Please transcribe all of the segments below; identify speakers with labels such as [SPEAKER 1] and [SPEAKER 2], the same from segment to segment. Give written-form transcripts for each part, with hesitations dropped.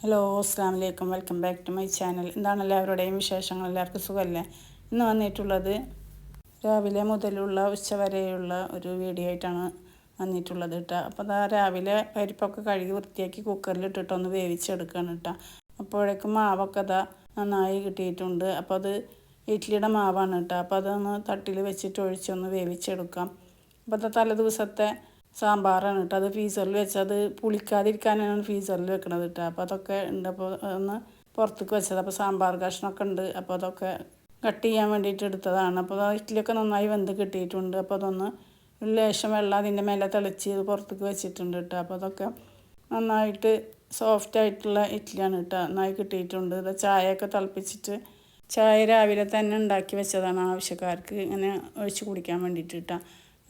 [SPEAKER 1] Hello അസ്സലാമു അലൈക്കും, welcome back to my channel. എന്താണ് എല്ലാവരുടെയും വിശേഷങ്ങൾ? എല്ലാവർക്കും സുഖമല്ലേ? ഇന്ന് വന്നിട്ടുള്ളത് രാവിലെ മുതലുള്ള ഉച്ച വരെയുള്ള ഒരു വീഡിയോ ആയിട്ടാണ് വന്നിട്ടുള്ളത് കേട്ടോ. അപ്പോൾ അതാ രാവിലെ പരിപ്പൊക്കെ കഴുകി വൃത്തിയാക്കി കുക്കറിലിട്ടിട്ടൊന്ന് വേവിച്ചെടുക്കുകയാണ് കേട്ടോ. അപ്പോഴേക്കും മാവൊക്കെ അതാ നന്നായി കിട്ടിയിട്ടുണ്ട്. അപ്പോൾ അത് ഇഡ്ഡലിയുടെ മാവാണ് കേട്ടോ. അപ്പോൾ അതൊന്ന് തട്ടിൽ വെച്ചിട്ട് ഒഴിച്ചൊന്ന് വേവിച്ചെടുക്കാം. അപ്പോൾ അത് തലേ ദിവസത്തെ സാമ്പാറാണ് കേട്ടോ. അത് ഫ്രീസറിൽ വെച്ചത് പുളിക്കാതിരിക്കാനാണ് ഫ്രീസറിൽ വെക്കണത് കേട്ടോ. അപ്പോൾ അതൊക്കെ ഉണ്ട്. അപ്പോൾ ഒന്ന് പുറത്തേക്ക് വെച്ചത്. അപ്പോൾ സാമ്പാർ കഷ്ണമൊക്കെ ഉണ്ട്. അപ്പോൾ അതൊക്കെ കട്ട് ചെയ്യാൻ വേണ്ടിയിട്ട് എടുത്തതാണ്. അപ്പോൾ ഇഡ്ഡലിയൊക്കെ നന്നായി വെന്ത് കിട്ടിയിട്ടുണ്ട്. അപ്പോൾ അതൊന്ന് ഒരു ലേശം വെള്ളം അതിൻ്റെ മേലെ തെളിച്ച് പുറത്തേക്ക് വെച്ചിട്ടുണ്ട് കേട്ടോ. അപ്പോൾ അതൊക്കെ നന്നായിട്ട് സോഫ്റ്റായിട്ടുള്ള ഇഡ്ഡലിയാണ് കേട്ടോ. നന്നായി കിട്ടിയിട്ടുണ്ട്. ഇത് ചായയൊക്കെ തിളപ്പിച്ചിട്ട് ചായ രാവിലെ തന്നെ ഉണ്ടാക്കി വെച്ചതാണ് ആവശ്യക്കാർക്ക് ഇങ്ങനെ ഒഴിച്ച് കുടിക്കാൻ വേണ്ടിയിട്ട് കേട്ടോ.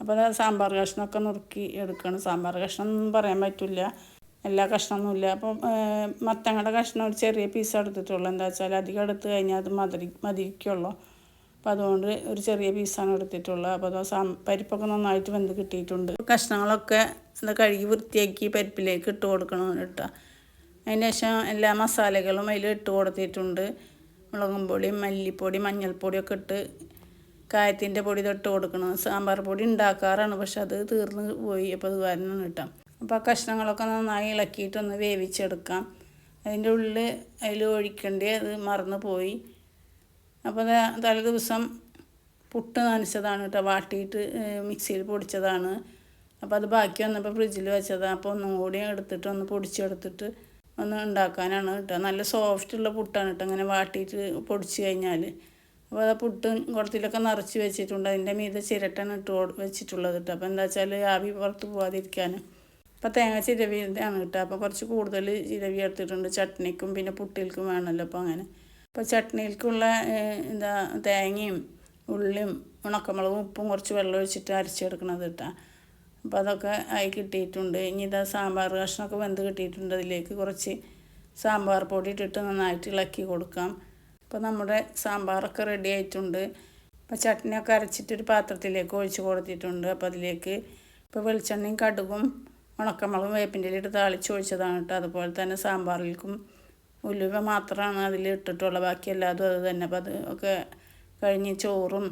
[SPEAKER 1] അപ്പോൾ അത് സാമ്പാർ കഷ്ണമൊക്കെ നുറുക്കി എടുക്കണം. സാമ്പാർ കഷ്ണം ഒന്നും പറയാൻ പറ്റില്ല, എല്ലാ കഷ്ണമൊന്നുമില്ല. അപ്പം മത്തങ്ങയുടെ കഷ്ണം ഒരു ചെറിയ പീസ് എടുത്തിട്ടുള്ളൂ. എന്താ വെച്ചാൽ അധികം എടുത്ത് കഴിഞ്ഞാൽ അത് മതിരിക്കുള്ളൂ. അപ്പോൾ അതുകൊണ്ട് ഒരു ചെറിയ പീസാണ് എടുത്തിട്ടുള്ളത്. അപ്പോൾ അത് പരിപ്പൊക്കെ നന്നായിട്ട് വെന്ത് കിട്ടിയിട്ടുണ്ട്. കഷ്ണങ്ങളൊക്കെ എന്താ കഴുകി വൃത്തിയാക്കി പരിപ്പിലേക്ക് ഇട്ട് കൊടുക്കണം കേട്ടോ. അതിന് ശേഷം എല്ലാ മസാലകളും അതിൽ ഇട്ട് കൊടുത്തിട്ടുണ്ട്. മുളകും പൊടി, മല്ലിപ്പൊടി, മഞ്ഞൾപ്പൊടിയൊക്കെ ഇട്ട് കായത്തിൻ്റെ പൊടി തൊട്ട് കൊടുക്കണം. സാമ്പാർ പൊടി ഉണ്ടാക്കാറാണ്, പക്ഷെ അത് തീർന്ന് പോയി. അപ്പോൾ അത് കാരണം കേട്ടോ. അപ്പോൾ ആ കഷ്ണങ്ങളൊക്കെ നന്നായി ഇളക്കിയിട്ടൊന്ന് വേവിച്ചെടുക്കാം. അതിൻ്റെ ഉള്ളിൽ അതിൽ ഒഴിക്കേണ്ടി അത് മറന്നു പോയി. അപ്പോൾ തലേ ദിവസം പുട്ട് നനച്ചതാണ് കേട്ടോ, വാട്ടിയിട്ട് മിക്സിയിൽ പൊടിച്ചതാണ്. അപ്പോൾ അത് ബാക്കി വന്നപ്പോൾ ഫ്രിഡ്ജിൽ വെച്ചതാണ്. അപ്പോൾ ഒന്നും കൂടി എടുത്തിട്ട് ഒന്ന് പൊടിച്ചെടുത്തിട്ട് ഒന്ന് ഉണ്ടാക്കാനാണ് കേട്ടോ. നല്ല സോഫ്റ്റുള്ള പുട്ടാണ് കേട്ടോ, അങ്ങനെ വാട്ടിയിട്ട് പൊടിച്ച് കഴിഞ്ഞാൽ. അപ്പോൾ അത് പുട്ടും കുടത്തിലൊക്കെ നിറച്ച് വെച്ചിട്ടുണ്ട്. അതിൻ്റെ മീതെ ചിരട്ടണ് ഇട്ട് വെച്ചിട്ടുള്ളത് കേട്ടോ. അപ്പോൾ എന്താ വെച്ചാൽ ആവി പുറത്ത് പോകാതിരിക്കാൻ. അപ്പോൾ തേങ്ങ ചിരവിയാണ് കേട്ടോ. അപ്പോൾ കുറച്ച് കൂടുതൽ ചിരവി എടുത്തിട്ടുണ്ട്. ചട്നിക്കും പിന്നെ പുട്ടിൽക്കും വേണമല്ലോ. അപ്പോൾ അങ്ങനെ അപ്പോൾ ചട്നിയിലേക്കുള്ള തേങ്ങയും ഉള്ളിയും ഉണക്കമുളകും ഉപ്പും കുറച്ച് വെള്ളം ഒഴിച്ചിട്ട് അരച്ചെടുക്കണത് കേട്ടോ. അപ്പോൾ അതൊക്കെ ആയി കിട്ടിയിട്ടുണ്ട്. ഇനി സാമ്പാർ കഷ്ണമൊക്കെ വെന്ത് കിട്ടിയിട്ടുണ്ട്. അതിലേക്ക് കുറച്ച് സാമ്പാർ പൊടി ഇട്ടിട്ട് നന്നായിട്ട് ഇളക്കി കൊടുക്കാം. അപ്പോൾ നമ്മുടെ സാമ്പാറൊക്കെ റെഡി ആയിട്ടുണ്ട്. അപ്പോൾ ചട്നിയൊക്കെ അരച്ചിട്ടൊരു പാത്രത്തിലേക്ക് ഒഴിച്ച് കൊടുത്തിട്ടുണ്ട്. അപ്പോൾ അതിലേക്ക് ഇപ്പോൾ വെളിച്ചെണ്ണയും കടുകും ഉണക്കമുളകും വേപ്പിൻ്റെ ഇട്ട് താളിച്ച് ഒഴിച്ചതാണ് കേട്ടോ. അതുപോലെ തന്നെ സാമ്പാറിലേക്കും ഉലുവ മാത്രമാണ് അതിൽ ഇട്ടിട്ടുള്ളത്, ബാക്കി എല്ലാതും അത് തന്നെ. അപ്പോൾ അത് ഒക്കെ കഴിഞ്ഞ് ചോറും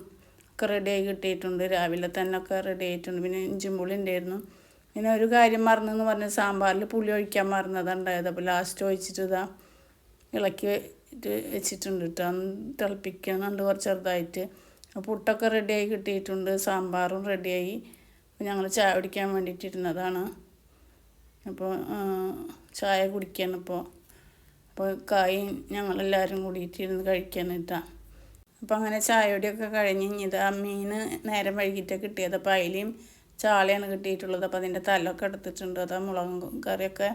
[SPEAKER 1] ഒക്കെ റെഡിയായി കിട്ടിയിട്ടുണ്ട്. രാവിലെ തന്നെ ഒക്കെ റെഡി ആയിട്ടുണ്ട്. പിന്നെ ഇഞ്ചും പുളി ഉണ്ടായിരുന്നു. പിന്നെ ഒരു കാര്യം മറന്നെന്ന് പറഞ്ഞാൽ സാമ്പാറിൽ പുളി ഒഴിക്കാൻ മറന്നതുണ്ടായത്. അപ്പോൾ ലാസ്റ്റ് ഒഴിച്ചിട്ട് ഇളക്കി വെച്ചിട്ടുണ്ട് കേട്ടോ. തിളപ്പിക്കുന്നുണ്ട് കുറച്ച് ചെറുതായിട്ട്. പുട്ടൊക്കെ റെഡിയായി കിട്ടിയിട്ടുണ്ട്. സാമ്പാറും റെഡിയായി. അപ്പോൾ ഞങ്ങൾ ചായ കുടിക്കാൻ വേണ്ടിയിട്ടിരുന്നതാണ്. അപ്പോൾ ചായ കുടിക്കുകയാണ് അപ്പോൾ കായും ഞങ്ങളെല്ലാവരും കൂടിയിട്ടിരുന്ന് കഴിക്കാൻ കേട്ടോ. അപ്പോൾ അങ്ങനെ ചായയോടെയൊക്കെ കഴിഞ്ഞ് മീൻ നേരം വൈകിട്ട് കിട്ടിയത്. അപ്പോൾ അയിലയും ചാളയാണ് കിട്ടിയിട്ടുള്ളത്. അപ്പോൾ അതിൻ്റെ തലൊക്കെ എടുത്തിട്ടുണ്ട്. അത് മുളക് കറിയൊക്കെ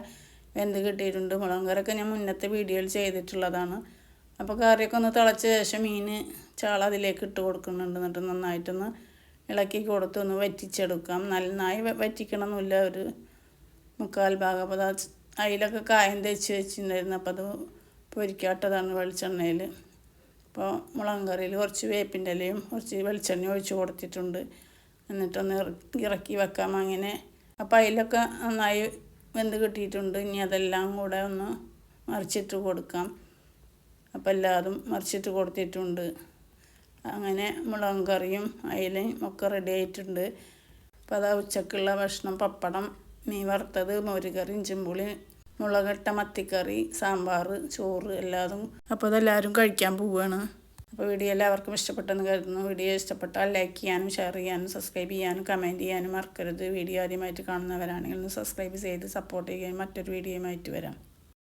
[SPEAKER 1] വെന്ത് കിട്ടിയിട്ടുണ്ട്. മുളക് കറിയൊക്കെ ഞാൻ മുന്നത്തെ വീഡിയോയിൽ ചെയ്തിട്ടുള്ളതാണ്. അപ്പോൾ കറിയൊക്കെ ഒന്ന് തിളച്ച ശേഷം ചാള അതിലേക്ക് ഇട്ട് കൊടുക്കുന്നുണ്ട്. എന്നിട്ട് നന്നായിട്ടൊന്ന് ഇളക്കി കൊടുത്ത് ഒന്ന് വറ്റിച്ചെടുക്കാം. നന്നായി വറ്റിക്കണമെന്നില്ല, ഒരു 3/4 ഭാഗം. അപ്പോൾ അതിലൊക്കെ കായം തേച്ച് വെച്ചിട്ടുണ്ടായിരുന്നു. അപ്പോൾ അത് പൊരിക്കാട്ടതാണ് വെളിച്ചെണ്ണയിൽ. അപ്പോൾ മുളക് കറിയിൽ കുറച്ച് വേപ്പിൻ്റെ ഇലയും കുറച്ച് വെളിച്ചെണ്ണ ഒഴിച്ച് കൊടുത്തിട്ടുണ്ട്. എന്നിട്ടൊന്ന് ഇറക്കി വെക്കാം അങ്ങനെ. അപ്പോൾ അതിലൊക്കെ നന്നായി വെന്ത് കിട്ടിയിട്ടുണ്ട്. ഇനി അതെല്ലാം കൂടെ ഒന്ന് മറിച്ചിട്ട് കൊടുക്കാം. അപ്പോൾ എല്ലാതും മറിച്ചിട്ട് കൊടുത്തിട്ടുണ്ട്. അങ്ങനെ മുളക് കറിയും അയിലയും ഒക്കെ റെഡി ആയിട്ടുണ്ട്. അപ്പോൾ അതാ ഉച്ചക്കുള്ള ഭക്ഷണം പപ്പടം, മീൻ വറുത്തത്, മോരുകറി, ഇഞ്ചിമ്പുളി, മുളകിട്ട മത്തിക്കറി, സാമ്പാർ, ചോറ് എല്ലാതും. അപ്പോൾ അതെല്ലാവരും കഴിക്കാൻ പോവുകയാണ്. അപ്പോൾ വീഡിയോ എല്ലാവർക്കും ഇഷ്ടപ്പെട്ടെന്ന് കരുതുന്നു. വീഡിയോ ഇഷ്ടപ്പെട്ടാൽ ലൈക്ക് ചെയ്യാനും ഷെയർ ചെയ്യാനും സബ്സ്ക്രൈബ് ചെയ്യാനും കമൻറ്റ് ചെയ്യാനും മറക്കരുത്. വീഡിയോ ആദ്യമായിട്ട് കാണുന്നവരാണെങ്കിൽ ഒന്ന് സബ്സ്ക്രൈബ് ചെയ്ത് സപ്പോർട്ട് ചെയ്യാൻ മറ്റൊരു വീഡിയോയുമായിട്ട് വരാം.